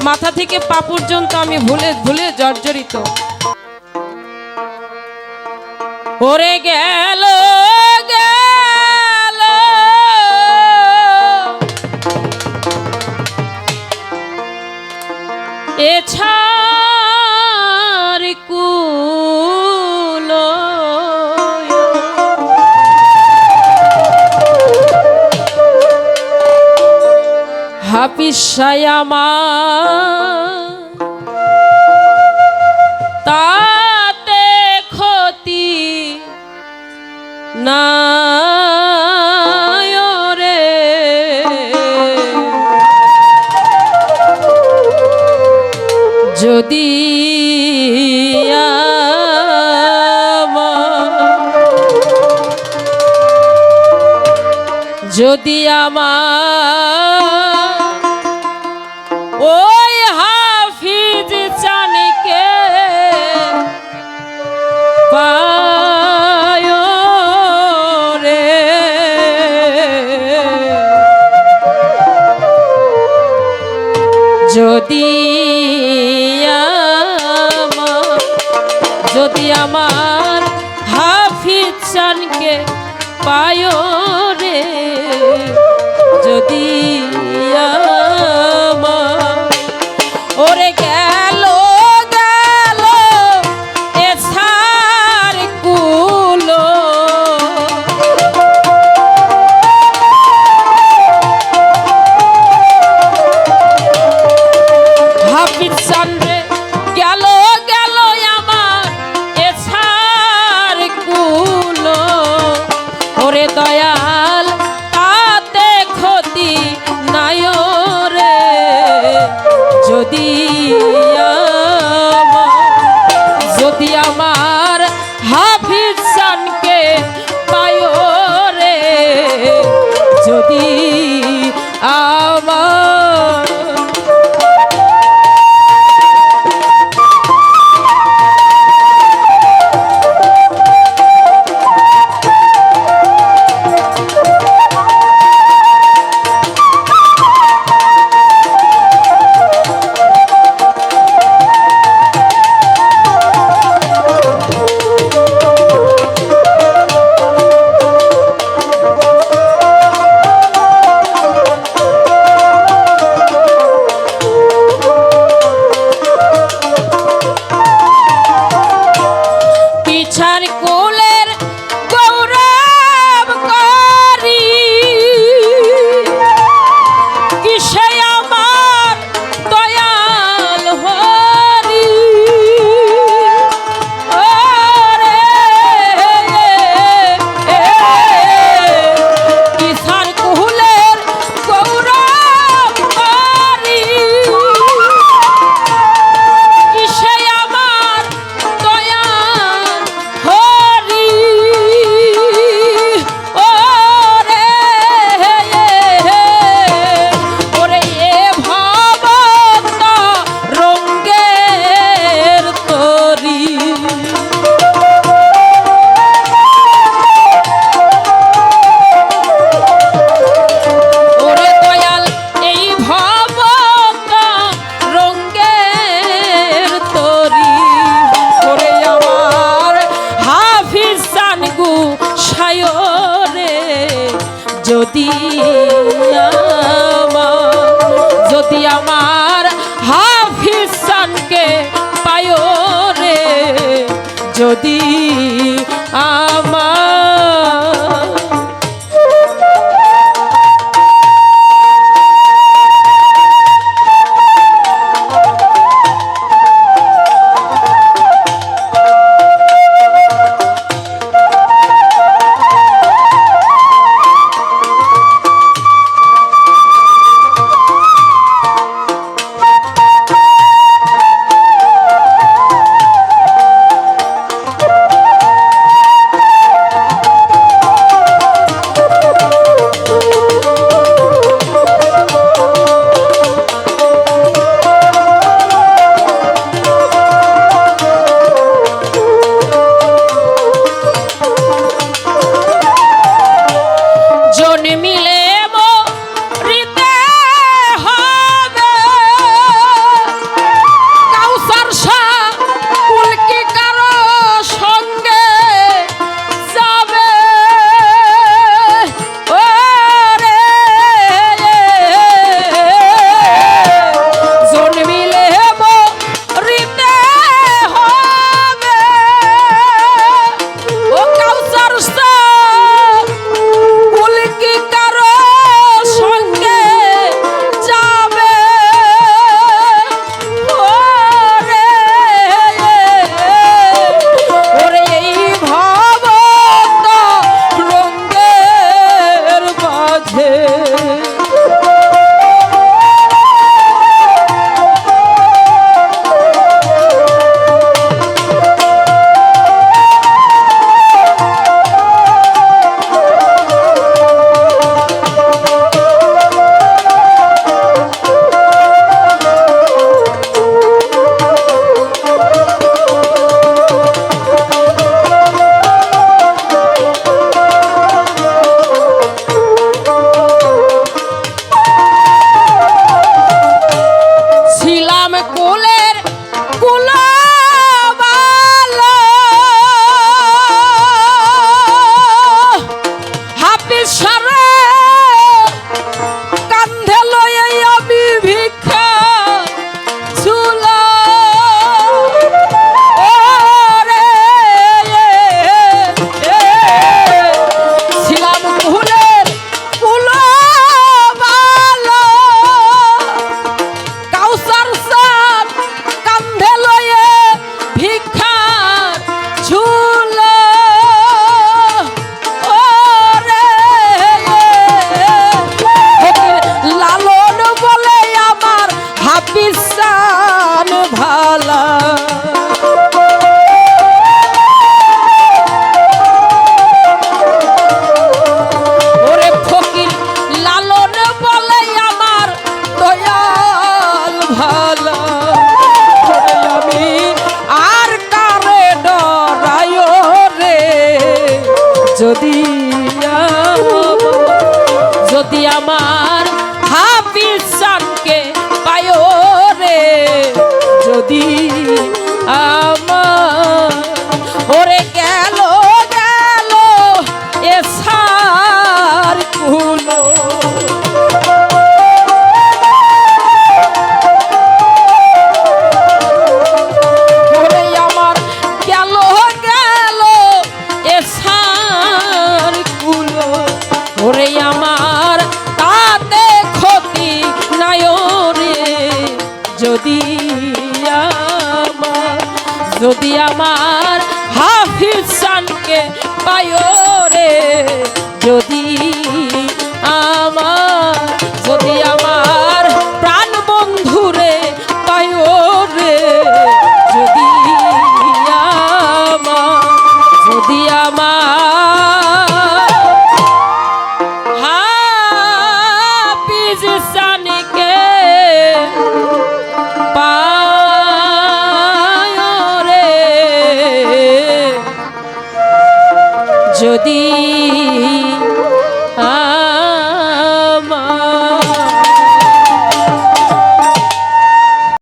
মাথা থেকে পা পর্যন্ত আমি ভুলে ভুলে জর্জরিত। ওরে গেল গেল এছার কুল হাফিজ সায়ামা তাতে ক্ষতি না রে যদি যদি আমার ওই হাফিজ চানিকে পায় রে যদি আমার হাফিজ চানকে পায় রে যদি ওরে গেল গেল এছার কুল হাফিজ চান রে গেল গেল আমার এছার কুল ওরে দয়াল তাতে ক্ষতি নাই রে যদি আমার হাফিজ চানকে পায় রে যদি আমার যদি আমার হাফিজ চানকে পায় রে যদি আমার হাফিজান ভালা ওরে ফকির লালন বলে আমার দয়াল ভালা আমি আর কারে ডরায় রে যদি আমার হাফিজানকে পায় রে যদি আমার ওরে গেল গেল এসার কুলো ওরে আমার গেল গেল এসার কুলো ওরে আমার তাতে ক্ষতি নাই রে যদি আমার হাফিজানকে পায় রে যদি আমার প্রাণ বন্ধুরে পায় রে যদি আমার হাফিজানকে পায় রে যদি